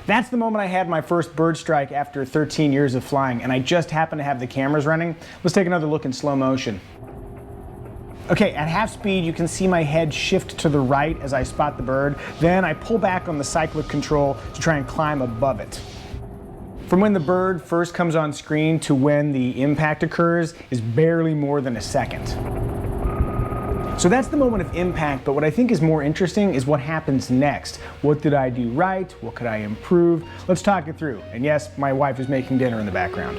That's the moment I had my first bird strike after 13 years of flying, and I just happened to have the cameras running. Let's take another look in slow motion. Okay, at half speed, you can see my head shift to the right as I spot the bird. Then I pull back on the cyclic control to try and climb above it. From when the bird first comes on screen to when the impact occurs is barely more than a second. So that's the moment of impact, but what I think is more interesting is what happens next. What did I do right? What could I improve? Let's talk it through. And yes, my wife is making dinner in the background.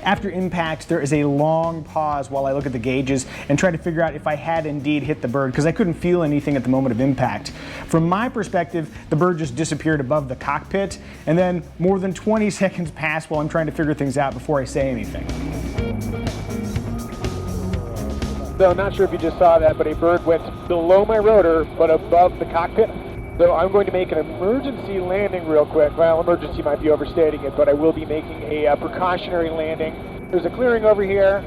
After impact, there is a long pause while I look at the gauges and try to figure out if I had indeed hit the bird, because I couldn't feel anything at the moment of impact. From my perspective, the bird just disappeared above the cockpit, and then more than 20 seconds pass while I'm trying to figure things out before I say anything. So I'm not sure if you just saw that, but a bird went below my rotor, but above the cockpit. So I'm going to make an emergency landing real quick. Well, emergency might be overstating it, but I will be making a precautionary landing. There's a clearing over here.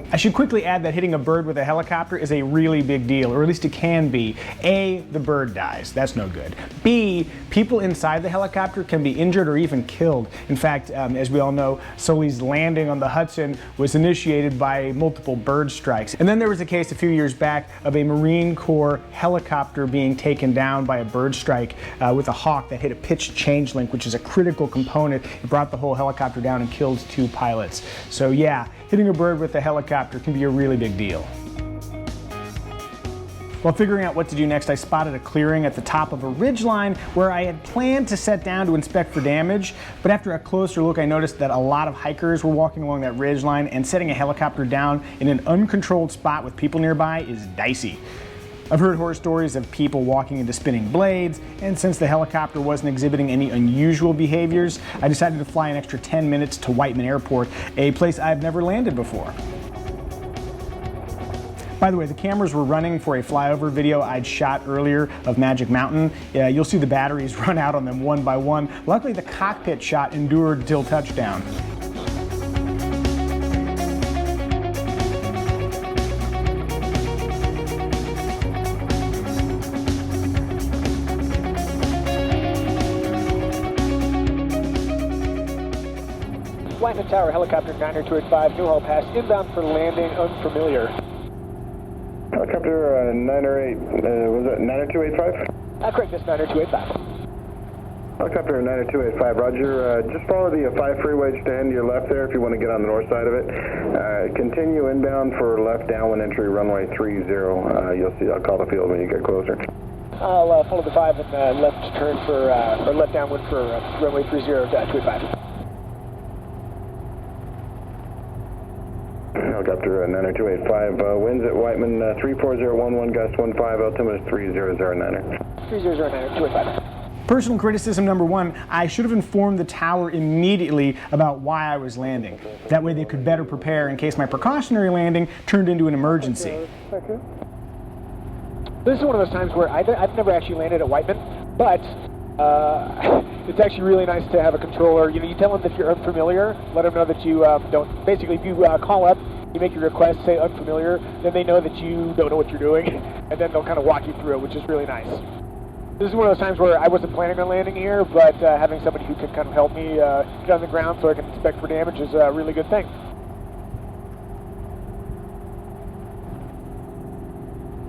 I should quickly add that hitting a bird with a helicopter is a really big deal, or at least it can be. A, the bird dies. That's no good. B, people inside the helicopter can be injured or even killed. In fact, as we all know, Sully's landing on the Hudson was initiated by multiple bird strikes. And then there was a case a few years back of a Marine Corps helicopter being taken down by a bird strike with a hawk that hit a pitch change link, which is a critical component. It brought the whole helicopter down and killed 2 pilots. So yeah, hitting a bird with a helicopter can be a really big deal. While figuring out what to do next, I spotted a clearing at the top of a ridgeline where I had planned to set down to inspect for damage, but after a closer look I noticed that a lot of hikers were walking along that ridgeline, and setting a helicopter down in an uncontrolled spot with people nearby is dicey. I've heard horror stories of people walking into spinning blades, and since the helicopter wasn't exhibiting any unusual behaviors, I decided to fly an extra 10 minutes to Heitmann Airport, a place I've never landed before. By the way, the cameras were running for a flyover video I'd shot earlier of Magic Mountain. You'll see the batteries run out on them one by one. Luckily, the cockpit shot endured till touchdown. Heitmann Tower, helicopter 90285, Newhall Pass, inbound for landing, unfamiliar. Helicopter 908, was it 90285? Correct, that's 90285. Helicopter 90285, roger. Just follow the 5 freeway just to your left there if you want to get on the north side of it. Continue inbound for left downwind entry runway 30. You'll see, I'll call the field when you get closer. I'll follow the 5 and left turn for, or left downwind for runway 30 to 285. Helicopter 90285, winds at Heitmann 34011, gust 15, altimeter 3009er. 3009er, 285. Personal criticism number 1, I should have informed the tower immediately about why I was landing. That way they could better prepare in case my precautionary landing turned into an emergency. This is one of those times where I've never actually landed at Heitmann, but it's actually really nice to have a controller. You know, you tell them that you're unfamiliar, let them know that you don't. Basically, if you call up, you make your request, say unfamiliar, then they know that you don't know what you're doing, and then they'll kind of walk you through it, which is really nice. This is one of those times where I wasn't planning on landing here, but having somebody who can kind of help me get on the ground so I can inspect for damage is a really good thing.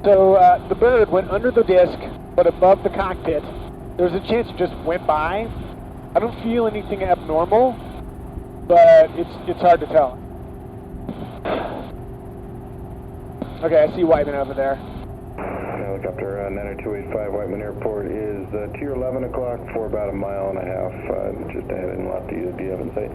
So the bird went under the disc, but above the cockpit. There's a chance it just went by. I don't feel anything abnormal, but it's hard to tell. Okay, I see Heitmann over there. Helicopter 90285, Heitmann Airport is to your 11 o'clock for about 1.5 miles, just ahead and left. Do you have in sight?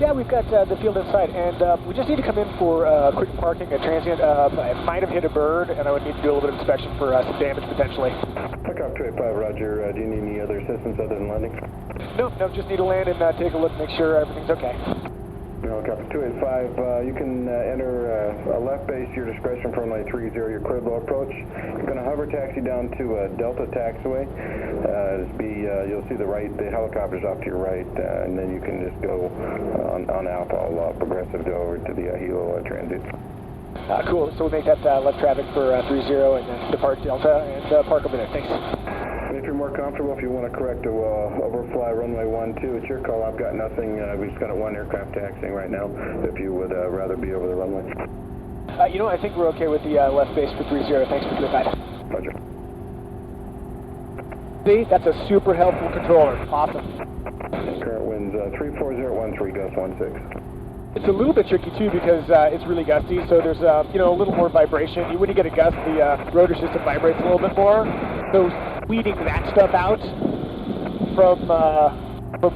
Yeah, we've got the field in sight, and we just need to come in for quick parking, a transient. I might have hit a bird, and I would need to do a little bit of inspection for some damage potentially. Helicopter 285, roger. Do you need any other assistance other than landing? No, just need to land and take a look, make sure everything's okay. Helicopter 285, you can enter a left base to your discretion for runway 30, your cleared low approach. You're going to hover taxi down to Delta Taxiway. You'll see the helicopter's off to your right, and then you can just go on Alpha, Progressive, over to the Hilo transit. Cool, so we'll make that left traffic for 30 and then depart Delta and park over there. Thanks. And if you're more comfortable, if you want to correct to overfly runway 12, it's your call. I've got nothing. We just got one aircraft taxiing right now. If you would rather be over the runway. You know, I think we're okay with the left base for 30. Thanks for the guide. Roger. See, that's a super helpful controller. Awesome. And current winds 34013, gust 16. It's a little bit tricky too because it's really gusty, so there's you know, a little more vibration. When you get a gust, the rotor system vibrates a little bit more. So weeding that stuff out from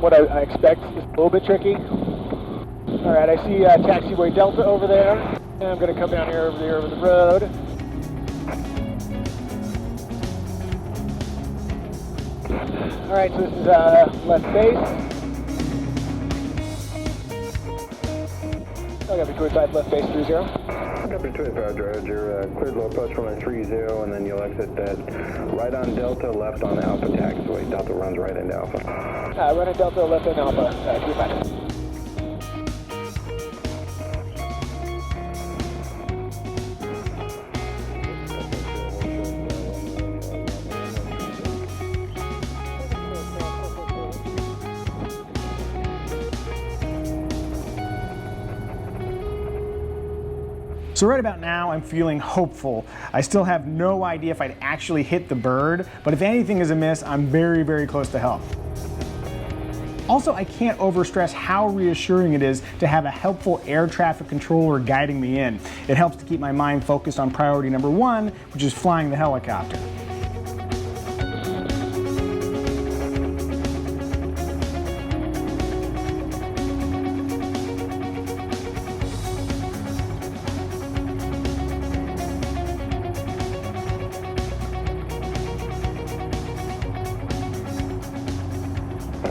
what I expect is a little bit tricky. All right, I see taxiway Delta over there, and I'm going to come down here over the road. All right, so this is left base. I got between side left base 30. Got between Roger. You're cleared low approach from 30, and then you'll exit that right on Delta, left on Alpha taxiway. Delta runs right into Alpha. Right on Delta, left on Alpha. 25. So right about now, I'm feeling hopeful. I still have no idea if I'd actually hit the bird, but if anything is amiss, I'm very, very close to help. Also, I can't overstress how reassuring it is to have a helpful air traffic controller guiding me in. It helps to keep my mind focused on priority number 1, which is flying the helicopter.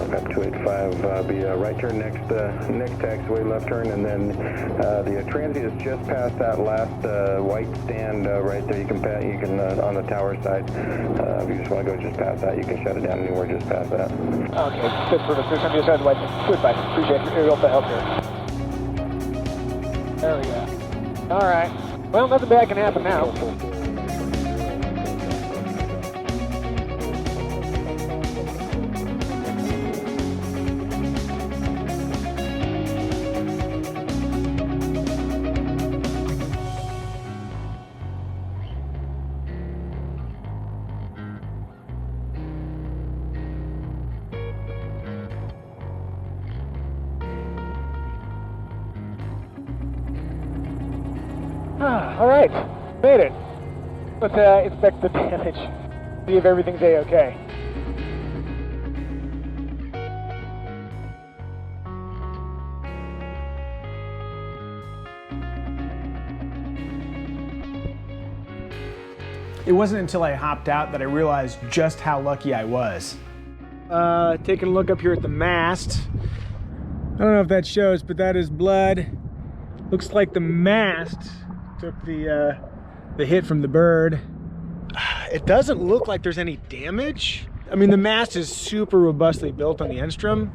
Got 285, be a right turn next taxiway, left turn, and then the transient is just past that last white stand right there. You can on the tower side. If you just want to go just past that, you can shut it down anywhere just past that. Okay, good for there's somebody aside the white thing. Goodbye. Appreciate your help here. There we go. All right. Well, nothing bad can happen now. All right, made it. Let's inspect the damage, see if everything's A-okay. It wasn't until I hopped out that I realized just how lucky I was. Taking a look up here at the mast. I don't know if that shows, but that is blood. Looks like the mast took the hit from the bird. It doesn't look like there's any damage. I mean, the mast is super robustly built on the Enstrom.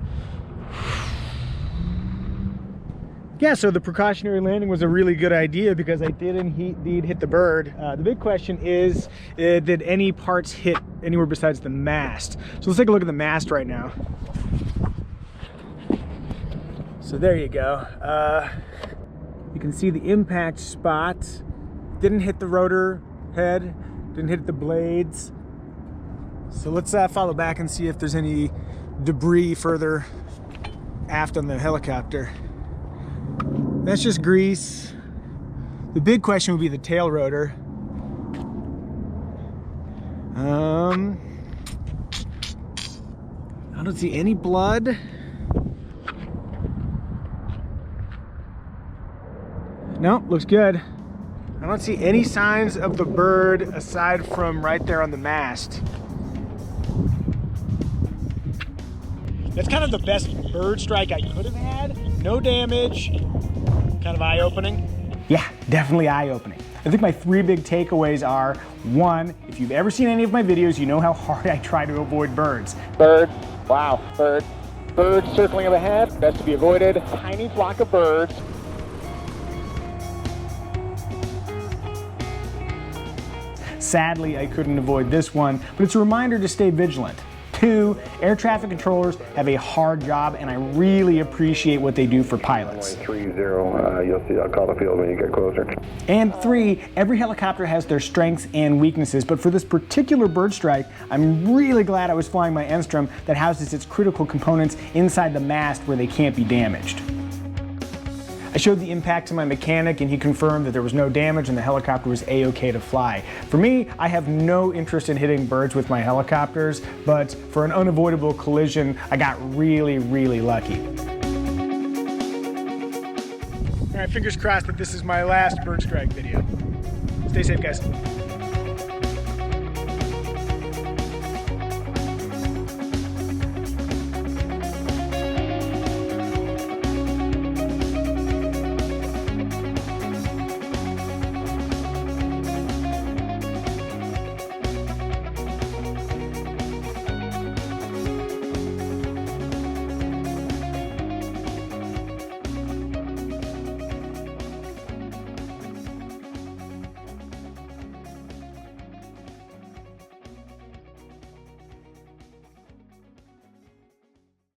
Yeah, so the precautionary landing was a really good idea because I did indeed hit the bird. The big question is, did any parts hit anywhere besides the mast? So let's take a look at the mast right now. So there you go. You can see the impact spot. Didn't hit the rotor head, didn't hit the blades. So let's follow back and see if there's any debris further aft on the helicopter. That's just grease. The big question would be the tail rotor. I don't see any blood. No, looks good. I don't see any signs of the bird aside from right there on the mast. That's kind of the best bird strike I could have had. No damage, kind of eye-opening. Yeah, definitely eye-opening. I think my 3 big takeaways are, 1, if you've ever seen any of my videos, you know how hard I try to avoid birds. Bird, wow, bird. Bird circling overhead, best to be avoided. Tiny flock of birds. Sadly, I couldn't avoid this one, but it's a reminder to stay vigilant. 2, air traffic controllers have a hard job, and I really appreciate what they do for pilots. Runway 30, you'll see, I'll call the field when you get closer. And 3, every helicopter has their strengths and weaknesses, but for this particular bird strike, I'm really glad I was flying my Enstrom that houses its critical components inside the mast where they can't be damaged. I showed the impact to my mechanic and he confirmed that there was no damage and the helicopter was a-okay to fly. For me, I have no interest in hitting birds with my helicopters, but for an unavoidable collision, I got really, really lucky. All right, fingers crossed that this is my last bird strike video. Stay safe, guys.